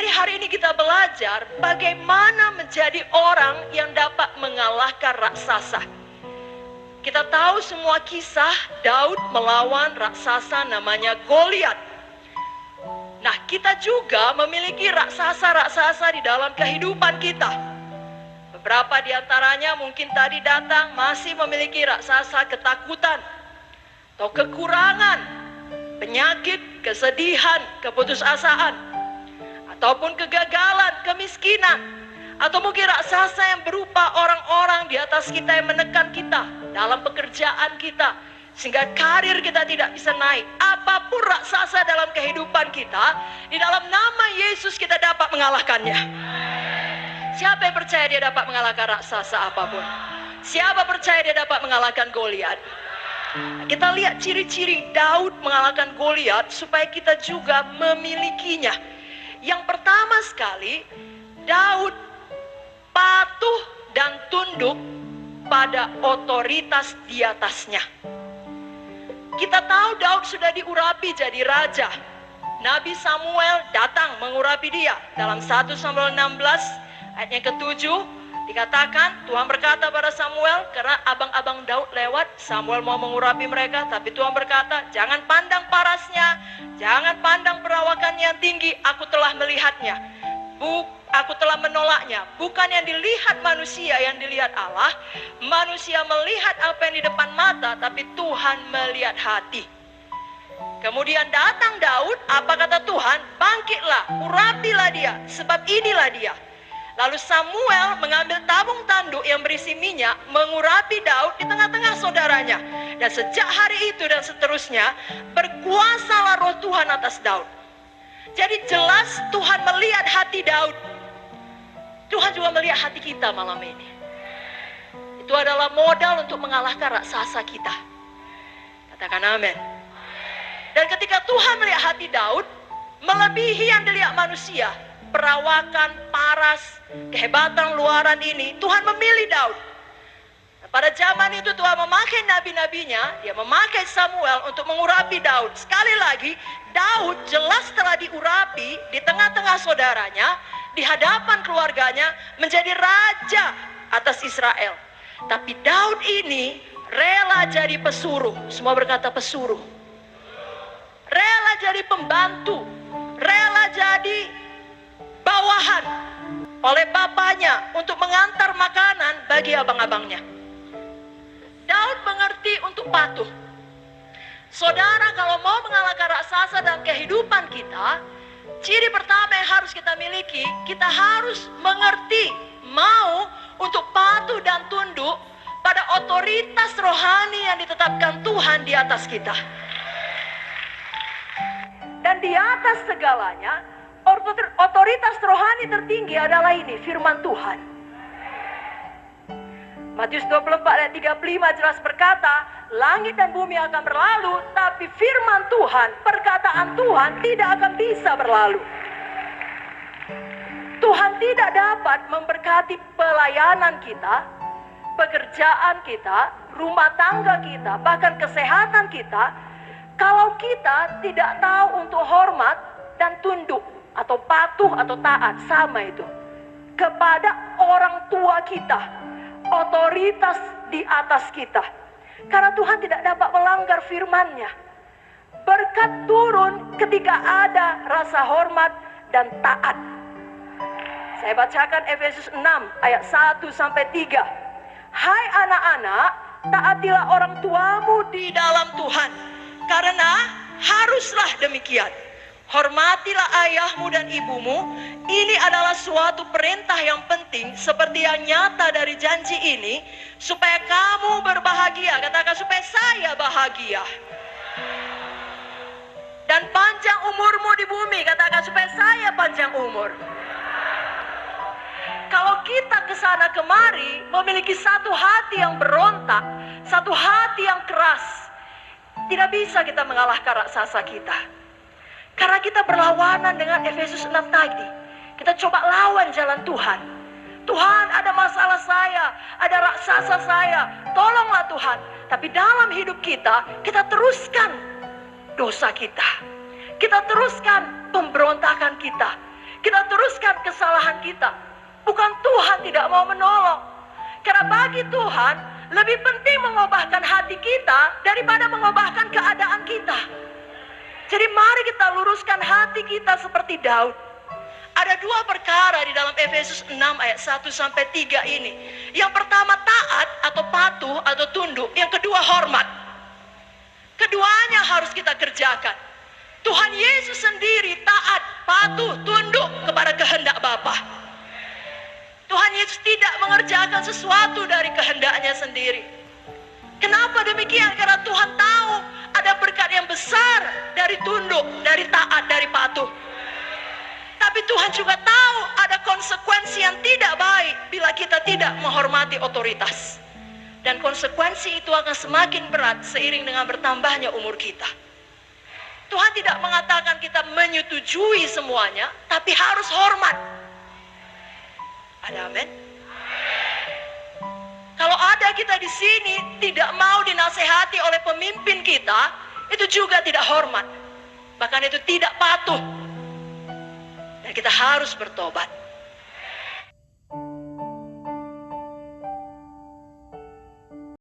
Jadi hari ini kita belajar bagaimana menjadi orang yang dapat mengalahkan raksasa. Kita tahu semua kisah Daud melawan raksasa namanya Goliat. Nah, kita juga memiliki raksasa-raksasa di dalam kehidupan kita. Beberapa di antaranya mungkin tadi datang masih memiliki raksasa ketakutan atau kekurangan, penyakit, kesedihan, keputusasaan, ataupun kegagalan, kemiskinan, atau mungkin raksasa yang berupa orang-orang di atas kita yang menekan kita dalam pekerjaan kita, sehingga karir kita tidak bisa naik. Apapun raksasa dalam kehidupan kita, di dalam nama Yesus kita dapat mengalahkannya. Siapa yang percaya dia dapat mengalahkan raksasa apapun? Siapa percaya dia dapat mengalahkan Goliat? Kita lihat ciri-ciri Daud mengalahkan Goliat supaya kita juga memilikinya. Yang pertama sekali, Daud patuh dan tunduk pada otoritas di atasnya. Kita tahu Daud sudah diurapi jadi raja. Nabi Samuel datang mengurapi dia. Dalam 1 Samuel 16 ayat yang ke-7 dikatakan, Tuhan berkata pada Samuel, karena abang-abang Daud lewat, Samuel mau mengurapi mereka, tapi Tuhan berkata, jangan pandang parasnya, jangan pandang perawakannya yang tinggi, aku telah melihatnya. Aku telah menolaknya. Bukan yang dilihat manusia, yang dilihat Allah. Manusia melihat apa yang di depan mata, tapi Tuhan melihat hati. Kemudian datang Daud, apa kata Tuhan? Bangkitlah, urapilah dia, sebab inilah dia. Lalu Samuel mengambil tabung tanduk yang berisi minyak, mengurapi Daud di tengah-tengah saudaranya. Dan sejak hari itu dan seterusnya, berkuasalah roh Tuhan atas Daud. Jadi jelas Tuhan melihat hati Daud. Tuhan juga melihat hati kita malam ini. Itu adalah modal untuk mengalahkan raksasa kita. Katakan amin. Dan ketika Tuhan melihat hati Daud, melebihi yang dilihat manusia, perawakan, paras, kehebatan luaran ini, Tuhan memilih Daud. Pada zaman itu Tuhan memakai nabi-nabinya, dia memakai Samuel untuk mengurapi Daud. Sekali lagi, Daud jelas telah diurapi di tengah-tengah saudaranya, di hadapan keluarganya, menjadi raja atas Israel. Tapi Daud ini rela jadi pesuruh. Semua berkata pesuruh. Rela jadi pembantu, rela jadi bawahan oleh bapaknya untuk mengantar makanan bagi abang-abangnya. Daud mengerti untuk patuh. Saudara, kalau mau mengalahkan raksasa dalam kehidupan kita, ciri pertama yang harus kita miliki, kita harus mengerti, mau untuk patuh dan tunduk pada otoritas rohani yang ditetapkan Tuhan di atas kita. Dan di atas segalanya, otoritas rohani tertinggi adalah ini, firman Tuhan. Matius 24 ayat 35 jelas berkata, langit dan bumi akan berlalu, tapi firman Tuhan, perkataan Tuhan tidak akan bisa berlalu. Tuhan tidak dapat memberkati pelayanan kita, pekerjaan kita, rumah tangga kita, bahkan kesehatan kita, kalau kita tidak tahu untuk hormat dan tunduk, atau patuh atau taat, sama itu, kepada orang tua kita, otoritas di atas kita. Karena Tuhan tidak dapat melanggar firman-Nya. Berkat turun ketika ada rasa hormat dan taat. Saya bacakan Efesus 6 ayat 1-3. Hai anak-anak, taatilah orang tuamu di dalam Tuhan, karena haruslah demikian. Hormatilah ayahmu dan ibumu. Ini adalah suatu perintah yang penting, seperti yang nyata dari janji ini, supaya kamu berbahagia. Katakan, supaya saya bahagia. Dan panjang umurmu di bumi. Katakan, supaya saya panjang umur. Kalau kita kesana kemari memiliki satu hati yang berontak, satu hati yang keras, tidak bisa kita mengalahkan raksasa kita. Karena kita berlawanan dengan Efesus 6 tadi. Kita coba lawan jalan Tuhan. Tuhan, ada masalah saya, ada raksasa saya, tolonglah Tuhan. Tapi dalam hidup kita, kita teruskan dosa kita. Kita teruskan pemberontakan kita. Kita teruskan kesalahan kita. Bukan Tuhan tidak mau menolong. Karena bagi Tuhan lebih penting mengubahkan hati kita daripada mengubahkan keadaan kita. Jadi mari kita luruskan hati kita seperti Daud. Ada dua perkara di dalam Efesus 6 ayat 1 sampai 3 ini. Yang pertama taat atau patuh atau tunduk. Yang kedua hormat. Keduanya harus kita kerjakan. Tuhan Yesus sendiri taat, patuh, tunduk kepada kehendak Bapa. Tuhan Yesus tidak mengerjakan sesuatu dari kehendaknya sendiri. Kenapa demikian? Karena Tuhan tahu ada berkat yang besar dari tunduk, dari taat, dari patuh. Tapi Tuhan juga tahu ada konsekuensi yang tidak baik bila kita tidak menghormati otoritas. Dan konsekuensi itu akan semakin berat seiring dengan bertambahnya umur kita. Tuhan tidak mengatakan kita menyetujui semuanya, tapi harus hormat. Ada amin? Kalau ada kita di sini tidak mau dinasehati oleh pemimpin kita, itu juga tidak hormat. Bahkan itu tidak patuh. Dan kita harus bertobat.